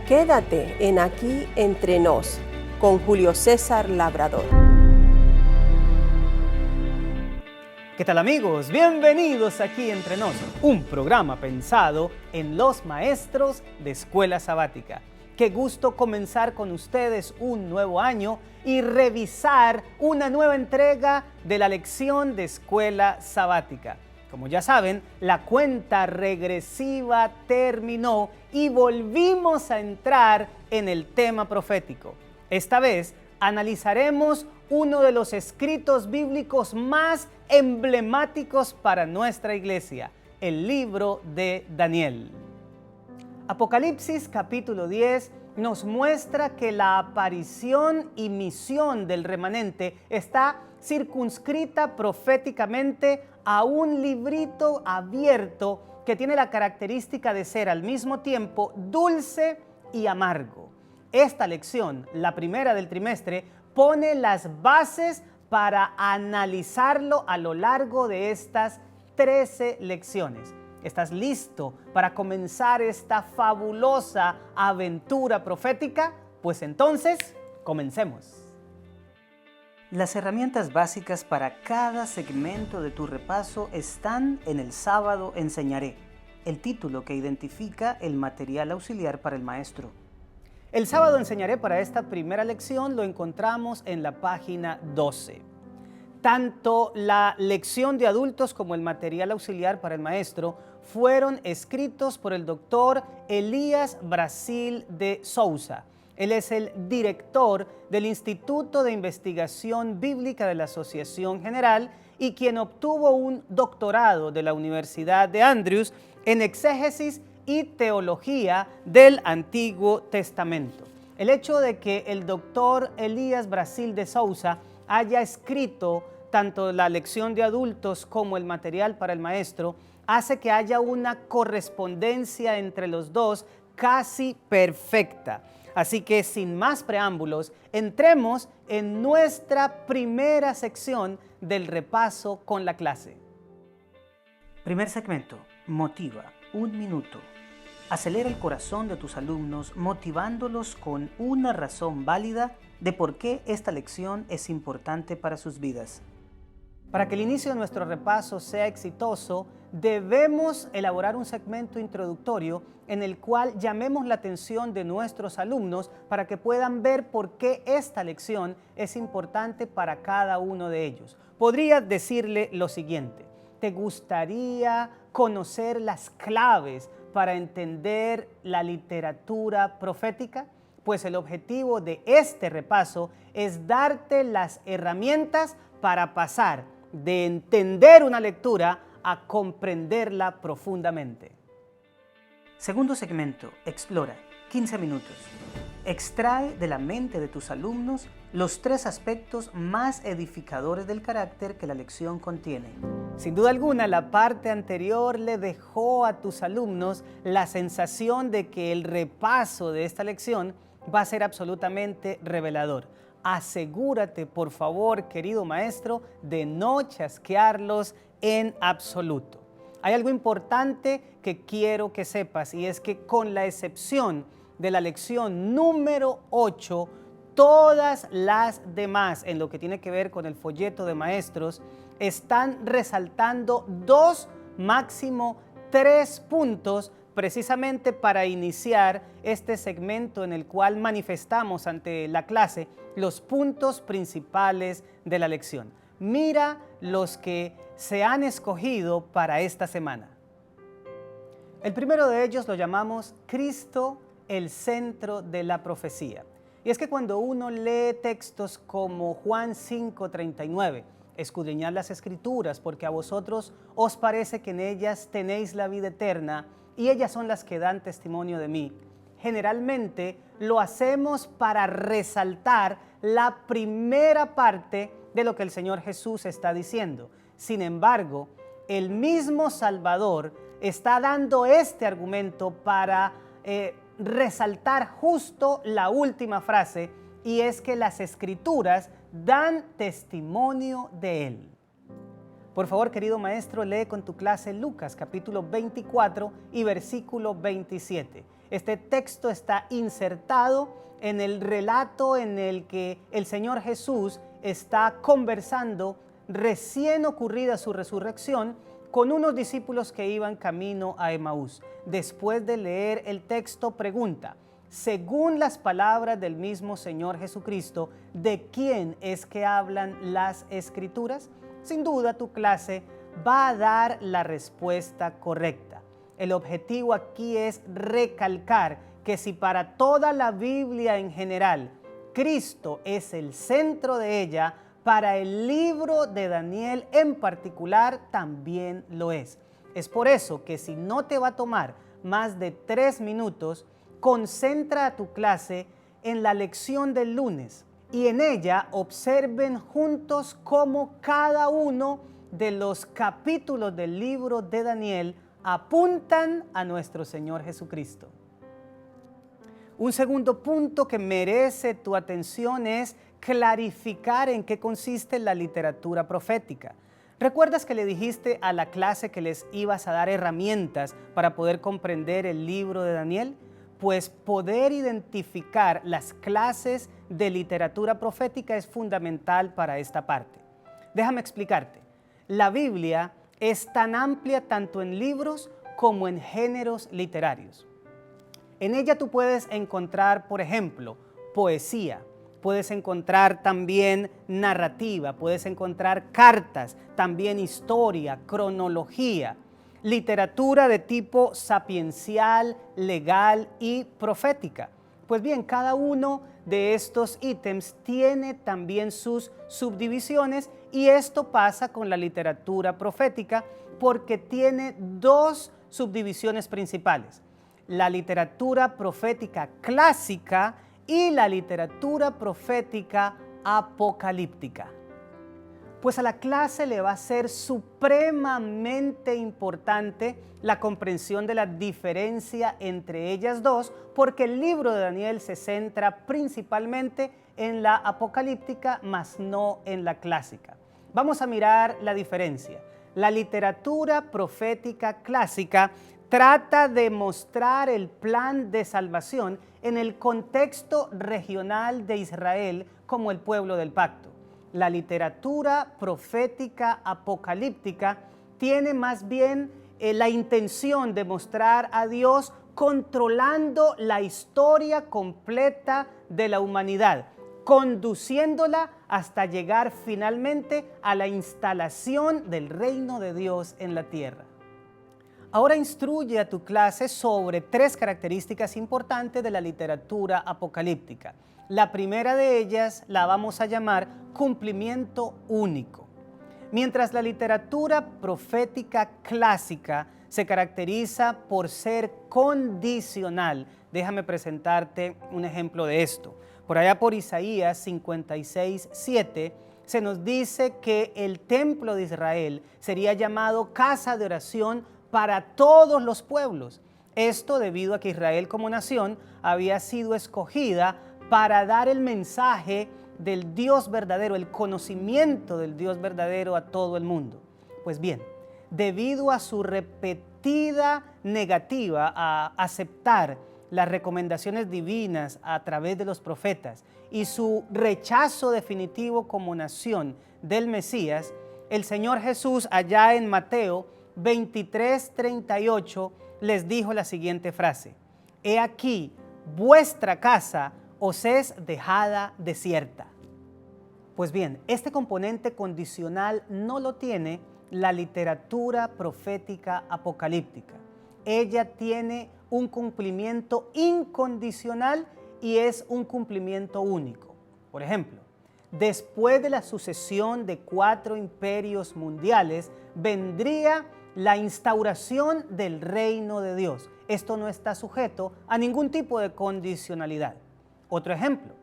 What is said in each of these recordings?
Quédate en Aquí Entre Nos con Julio César Labrador. ¿Qué tal, amigos? Bienvenidos Aquí Entre Nos, un programa pensado en los maestros de escuela sabática. Qué gusto comenzar con ustedes un nuevo año y revisar una nueva entrega de la lección de escuela sabática. Como ya saben, la cuenta regresiva terminó y volvimos a entrar en el tema profético. Esta vez analizaremos uno de los escritos bíblicos más emblemáticos para nuestra iglesia, el libro de Daniel. Apocalipsis capítulo 10 nos muestra que la aparición y misión del remanente está circunscrita proféticamente a un librito abierto que tiene la característica de ser al mismo tiempo dulce y amargo. Esta lección, la primera del trimestre, pone las bases para analizarlo a lo largo de estas 13 lecciones. ¿Estás listo para comenzar esta fabulosa aventura profética? Pues entonces, comencemos. Las herramientas básicas para cada segmento de tu repaso están en El Sábado Enseñaré, el título que identifica el material auxiliar para el maestro. El Sábado Enseñaré para esta primera lección lo encontramos en la página 12. Tanto la lección de adultos como el material auxiliar para el maestro fueron escritos por el doctor Elías Brasil de Souza. Él es el director del Instituto de Investigación Bíblica de la Asociación General y quien obtuvo un doctorado de la Universidad de Andrews en exégesis y teología del Antiguo Testamento. El hecho de que el doctor Elías Brasil de Souza haya escrito tanto la lección de adultos como el material para el maestro hace que haya una correspondencia entre los dos casi perfecta. Así que sin más preámbulos, entremos en nuestra primera sección del repaso con la clase. Primer segmento, motiva, 1 minuto. Acelera el corazón de tus alumnos motivándolos con una razón válida de por qué esta lección es importante para sus vidas. Para que el inicio de nuestro repaso sea exitoso, debemos elaborar un segmento introductorio en el cual llamemos la atención de nuestros alumnos para que puedan ver por qué esta lección es importante para cada uno de ellos. Podría decirle lo siguiente: ¿te gustaría conocer las claves para entender la literatura profética? Pues el objetivo de este repaso es darte las herramientas para pasar de entender una lectura a comprenderla profundamente. Segundo segmento, explora, 15 minutos. Extrae de la mente de tus alumnos los 3 aspectos más edificadores del carácter que la lección contiene. Sin duda alguna, la parte anterior le dejó a tus alumnos la sensación de que el repaso de esta lección va a ser absolutamente revelador. Asegúrate, por favor, querido maestro, de no chasquearlos en absoluto. Hay algo importante que quiero que sepas, y es que con la excepción de la lección número 8, todas las demás, en lo que tiene que ver con el folleto de maestros, están resaltando 2, máximo 3 puntos precisamente para iniciar este segmento en el cual manifestamos ante la clase los puntos principales de la lección. Mira los que se han escogido para esta semana. El primero de ellos lo llamamos Cristo, el centro de la profecía. Y es que cuando uno lee textos como Juan 5:39, escudriñad las Escrituras, porque a vosotros os parece que en ellas tenéis la vida eterna, y ellas son las que dan testimonio de mí. Generalmente lo hacemos para resaltar la primera parte de lo que el Señor Jesús está diciendo. Sin embargo, el mismo Salvador está dando este argumento para resaltar justo la última frase, y es que las Escrituras dan testimonio de Él. Por favor, querido maestro, lee con tu clase Lucas capítulo 24 y versículo 27. Este texto está insertado en el relato en el que el Señor Jesús está conversando recién ocurrida su resurrección con unos discípulos que iban camino a Emaús. Después de leer el texto, pregunta, según las palabras del mismo Señor Jesucristo, ¿de quién es que hablan las Escrituras? Sin duda, tu clase va a dar la respuesta correcta. El objetivo aquí es recalcar que si para toda la Biblia en general, Cristo es el centro de ella, para el libro de Daniel en particular también lo es. Es por eso que si no te va a tomar más de 3 minutos, concentra a tu clase en la lección del lunes y en ella observen juntos cómo cada uno de los capítulos del libro de Daniel apuntan a nuestro Señor Jesucristo. Un segundo punto que merece tu atención es clarificar en qué consiste la literatura profética. ¿Recuerdas que le dijiste a la clase que les ibas a dar herramientas para poder comprender el libro de Daniel? Pues poder identificar las clases de literatura profética es fundamental para esta parte. Déjame explicarte. La Biblia es tan amplia tanto en libros como en géneros literarios. En ella tú puedes encontrar, por ejemplo, poesía, puedes encontrar también narrativa, puedes encontrar cartas, también historia, cronología, literatura de tipo sapiencial, legal y profética. Pues bien, cada uno de estos ítems tiene también sus subdivisiones y esto pasa con la literatura profética porque tiene 2 subdivisiones principales: la literatura profética clásica y la literatura profética apocalíptica. Pues a la clase le va a ser supremamente importante la comprensión de la diferencia entre ellas dos, porque el libro de Daniel se centra principalmente en la apocalíptica, mas no en la clásica. Vamos a mirar la diferencia. La literatura profética clásica trata de mostrar el plan de salvación en el contexto regional de Israel como el pueblo del pacto. La literatura profética apocalíptica tiene más bien la intención de mostrar a Dios controlando la historia completa de la humanidad, conduciéndola hasta llegar finalmente a la instalación del reino de Dios en la tierra. Ahora instruye a tu clase sobre 3 características importantes de la literatura apocalíptica. La primera de ellas la vamos a llamar cumplimiento único. Mientras la literatura profética clásica se caracteriza por ser condicional, déjame presentarte un ejemplo de esto. Por allá por Isaías 56:7 se nos dice que el templo de Israel sería llamado casa de oración para todos los pueblos. Esto debido a que Israel como nación había sido escogida para dar el mensaje del Dios verdadero, el conocimiento del Dios verdadero a todo el mundo. Pues bien, debido a su repetida negativa a aceptar las recomendaciones divinas a través de los profetas y su rechazo definitivo como nación del Mesías, el Señor Jesús allá en Mateo 23:38 les dijo la siguiente frase: He aquí, vuestra casa os es dejada desierta. Pues bien, este componente condicional no lo tiene la literatura profética apocalíptica. Ella tiene un cumplimiento incondicional y es un cumplimiento único. Por ejemplo, después de la sucesión de 4 imperios mundiales, vendría la instauración del reino de Dios. Esto no está sujeto a ningún tipo de condicionalidad. Otro ejemplo,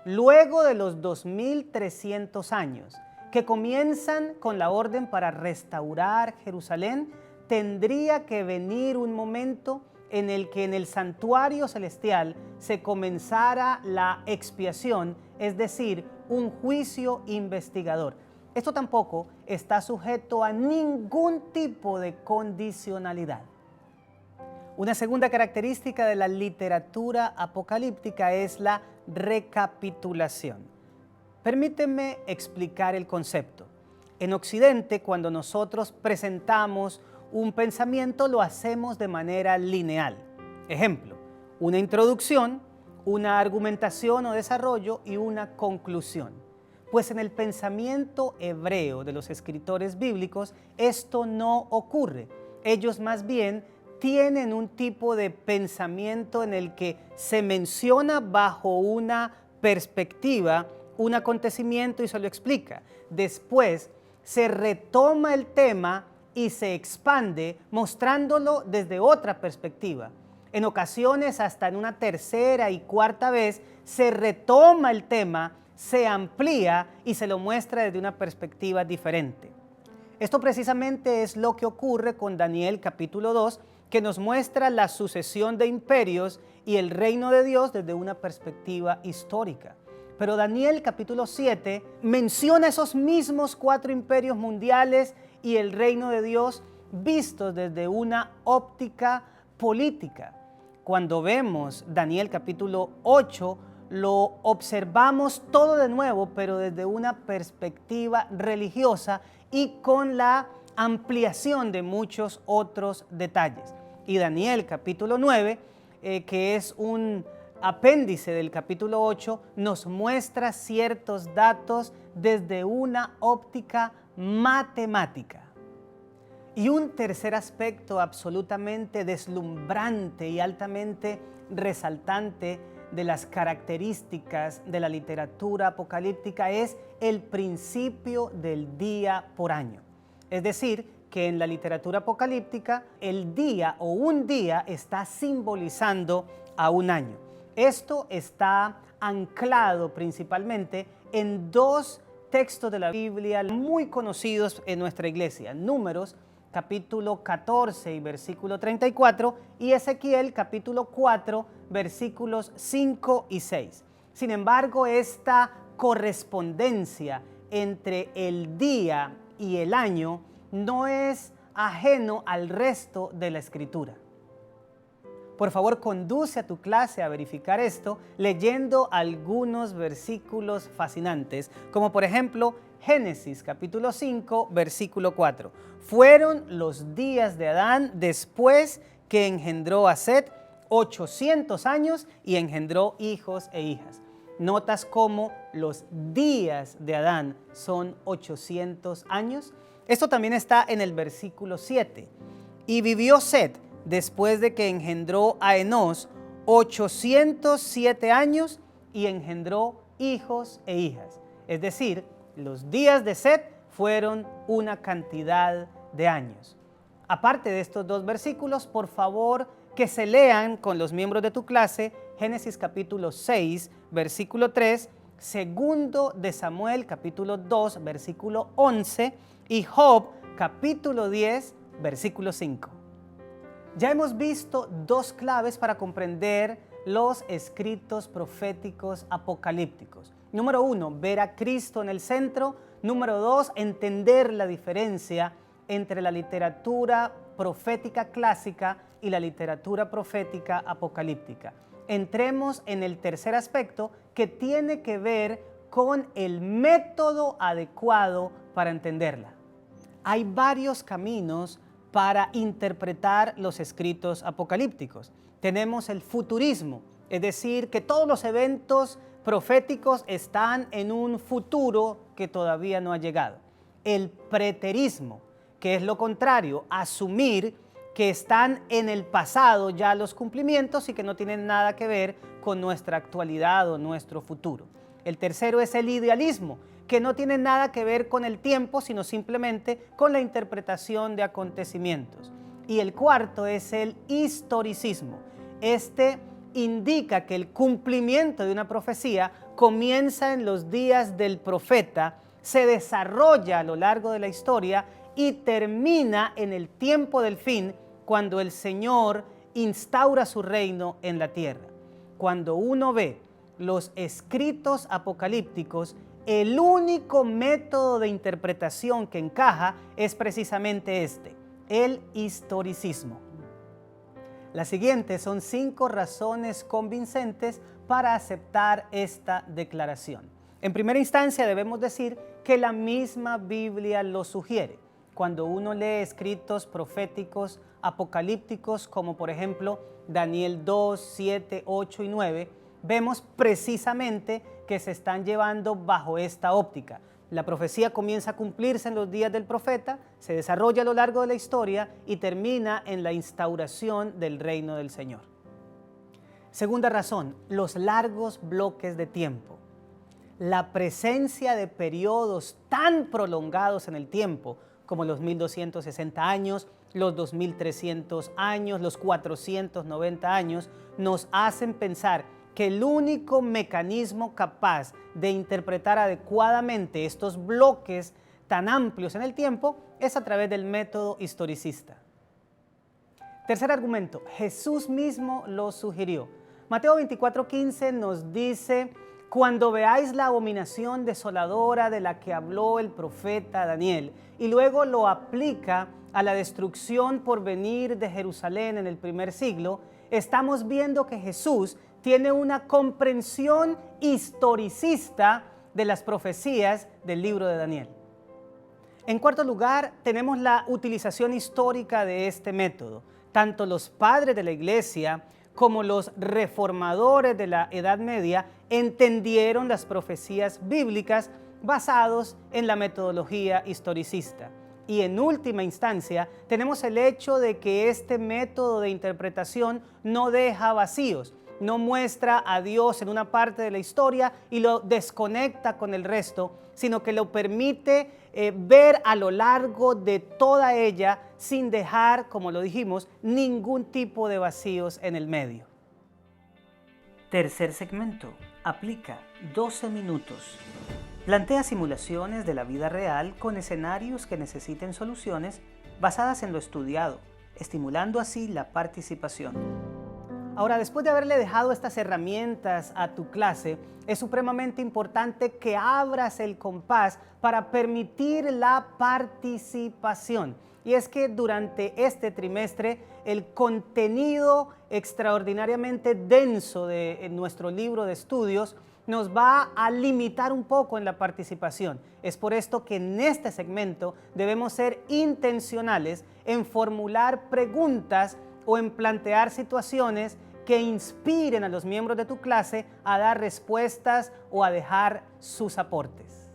luego de los 2300 años que comienzan con la orden para restaurar Jerusalén, tendría que venir un momento en el que en el santuario celestial se comenzara la expiación, es decir, un juicio investigador. Esto tampoco está sujeto a ningún tipo de condicionalidad. Una segunda característica de la literatura apocalíptica es la recapitulación. Permíteme explicar el concepto. En Occidente, cuando nosotros presentamos un pensamiento, lo hacemos de manera lineal. Ejemplo, una introducción, una argumentación o desarrollo y una conclusión. Pues en el pensamiento hebreo de los escritores bíblicos esto no ocurre. Ellos más bien tienen un tipo de pensamiento en el que se menciona bajo una perspectiva un acontecimiento y se lo explica. Después se retoma el tema y se expande mostrándolo desde otra perspectiva. En ocasiones, hasta en una tercera y cuarta vez, se retoma el tema, se amplía y se lo muestra desde una perspectiva diferente. Esto precisamente es lo que ocurre con Daniel capítulo 2, que nos muestra la sucesión de imperios y el reino de Dios desde una perspectiva histórica. Pero Daniel capítulo 7 menciona esos mismos 4 imperios mundiales y el reino de Dios vistos desde una óptica política. Cuando vemos Daniel capítulo 8, lo observamos todo de nuevo, pero desde una perspectiva religiosa y con la ampliación de muchos otros detalles. Y Daniel capítulo 9, que es un apéndice del capítulo 8, nos muestra ciertos datos desde una óptica matemática. Y un tercer aspecto absolutamente deslumbrante y altamente resaltante de las características de la literatura apocalíptica es el principio del día por año. Es decir, que en la literatura apocalíptica el día o un día está simbolizando a un año. Esto está anclado principalmente en 2 textos de la Biblia muy conocidos en nuestra iglesia: Números capítulo 14 y versículo 34 y Ezequiel capítulo 4 versículos 5 y 6. Sin embargo, esta correspondencia entre el día y el año no es ajeno al resto de la Escritura. Por favor, conduce a tu clase a verificar esto leyendo algunos versículos fascinantes, como por ejemplo Génesis capítulo 5, versículo 4. Fueron los días de Adán después que engendró a Set 800 años y engendró hijos e hijas. ¿Notas cómo los días de Adán son 800 años? Esto también está en el versículo 7. Y vivió Set, después de que engendró a Enós, 807 años y engendró hijos e hijas. Es decir, los días de Set fueron una cantidad de años. Aparte de estos 2 versículos, por favor, que se lean con los miembros de tu clase Génesis capítulo 6, versículo 3, segundo de Samuel capítulo 2, versículo 11 y Job capítulo 10, versículo 5. Ya hemos visto 2 claves para comprender los escritos proféticos apocalípticos. Número 1, ver a Cristo en el centro. Número 2, entender la diferencia entre la literatura profética clásica y la literatura profética apocalíptica. Entremos en el tercer aspecto, que tiene que ver con el método adecuado para entenderla. Hay varios caminos para interpretar los escritos apocalípticos. Tenemos el futurismo, es decir, que todos los eventos proféticos están en un futuro que todavía no ha llegado. El preterismo, que es lo contrario, asumir que están en el pasado ya los cumplimientos y que no tienen nada que ver con nuestra actualidad o nuestro futuro. El tercero es el idealismo, que no tiene nada que ver con el tiempo, sino simplemente con la interpretación de acontecimientos. Y el cuarto es el historicismo. Este indica que el cumplimiento de una profecía comienza en los días del profeta, se desarrolla a lo largo de la historia y termina en el tiempo del fin, cuando el Señor instaura su reino en la tierra. Cuando uno ve los escritos apocalípticos, el único método de interpretación que encaja es precisamente este, el historicismo. Las siguientes son 5 razones convincentes para aceptar esta declaración. En primera instancia debemos decir que la misma Biblia lo sugiere. Cuando uno lee escritos proféticos apocalípticos como por ejemplo Daniel 2, 7, 8 y 9, vemos precisamente que se están llevando bajo esta óptica. La profecía comienza a cumplirse en los días del profeta, se desarrolla a lo largo de la historia y termina en la instauración del reino del Señor. Segunda razón, los largos bloques de tiempo. La presencia de periodos tan prolongados en el tiempo como los 1260 años, los 2300 años, los 490 años, nos hacen pensar que el único mecanismo capaz de interpretar adecuadamente estos bloques tan amplios en el tiempo es a través del método historicista. Tercer argumento, Jesús mismo lo sugirió. Mateo 24:15 nos dice: cuando veáis la abominación desoladora de la que habló el profeta Daniel, y luego lo aplica a la destrucción por venir de Jerusalén en el primer siglo, estamos viendo que Jesús tiene una comprensión historicista de las profecías del libro de Daniel. En cuarto lugar, tenemos la utilización histórica de este método. Tanto los padres de la iglesia como los reformadores de la Edad Media entendieron las profecías bíblicas basados en la metodología historicista. Y en última instancia, tenemos el hecho de que este método de interpretación no deja vacíos, no muestra a Dios en una parte de la historia y lo desconecta con el resto, sino que lo permite ver a lo largo de toda ella sin dejar, como lo dijimos, ningún tipo de vacíos en el medio. Tercer segmento, aplica 12 minutos. Plantea simulaciones de la vida real con escenarios que necesiten soluciones basadas en lo estudiado, estimulando así la participación. Ahora, después de haberle dejado estas herramientas a tu clase, es supremamente importante que abras el compás para permitir la participación. Y es que durante este trimestre el contenido extraordinariamente denso de nuestro libro de estudios nos va a limitar un poco en la participación. Es por esto que en este segmento debemos ser intencionales en formular preguntas o en plantear situaciones que inspiren a los miembros de tu clase a dar respuestas o a dejar sus aportes.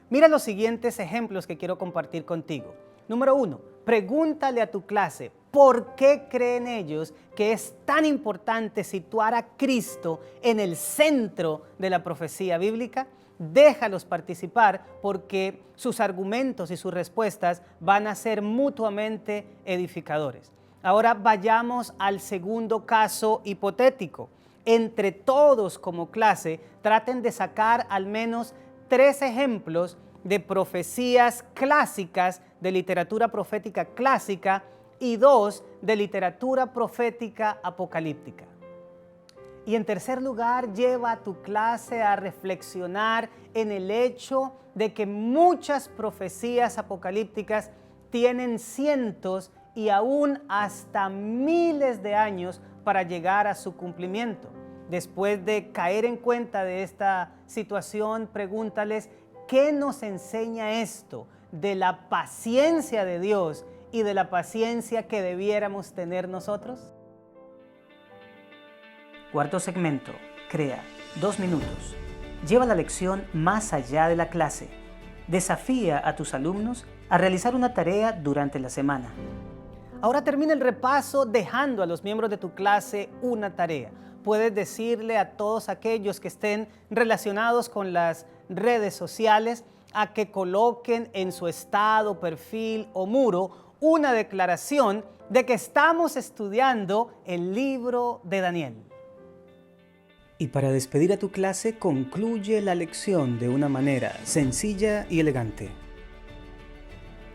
Mira los siguientes ejemplos que quiero compartir contigo. Número 1, pregúntale a tu clase por qué creen ellos que es tan importante situar a Cristo en el centro de la profecía bíblica. Déjalos participar porque sus argumentos y sus respuestas van a ser mutuamente edificadores. Ahora vayamos al segundo caso hipotético. Entre todos como clase traten de sacar al menos 3 ejemplos de profecías clásicas de literatura profética clásica y 2 de literatura profética apocalíptica. Y en tercer lugar, lleva a tu clase a reflexionar en el hecho de que muchas profecías apocalípticas tienen cientos y aún hasta miles de años para llegar a su cumplimiento. Después de caer en cuenta de esta situación, pregúntales, ¿qué nos enseña esto de la paciencia de Dios y de la paciencia que debiéramos tener nosotros? Cuarto segmento, crea 2 minutos. Lleva la lección más allá de la clase. Desafía a tus alumnos a realizar una tarea durante la semana. Ahora termina el repaso dejando a los miembros de tu clase una tarea. Puedes decirle a todos aquellos que estén relacionados con las redes sociales a que coloquen en su estado, perfil o muro una declaración de que estamos estudiando el libro de Daniel. Y para despedir a tu clase, concluye la lección de una manera sencilla y elegante.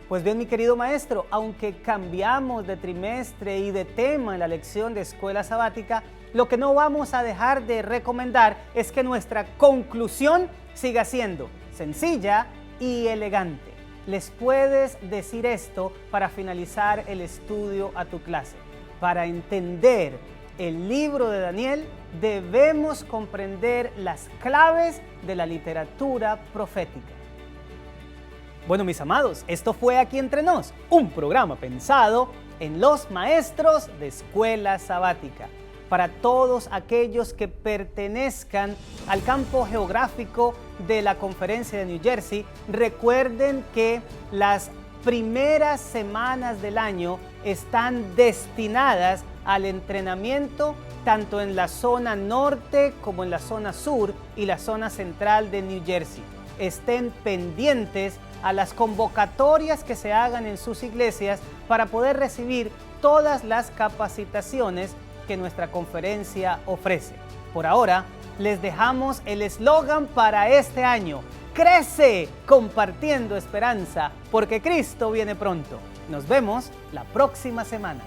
Pues bien, mi querido maestro, aunque cambiamos de trimestre y de tema en la lección de escuela sabática, lo que no vamos a dejar de recomendar es que nuestra conclusión siga siendo sencilla y elegante. ¿Les puedes decir esto para finalizar el estudio a tu clase? Para entender el libro de Daniel, debemos comprender las claves de la literatura profética. Bueno, mis amados, esto fue Aquí Entre Nos, un programa pensado en los maestros de escuela sabática. Para todos aquellos que pertenezcan al campo geográfico de la Conferencia de New Jersey, recuerden que las primeras semanas del año están destinadas al entrenamiento tanto en la zona norte como en la zona sur y la zona central de New Jersey. Estén pendientes a las convocatorias que se hagan en sus iglesias para poder recibir todas las capacitaciones que nuestra conferencia ofrece. Por ahora, les dejamos el eslogan para este año: crece compartiendo esperanza, porque Cristo viene pronto. Nos vemos la próxima semana.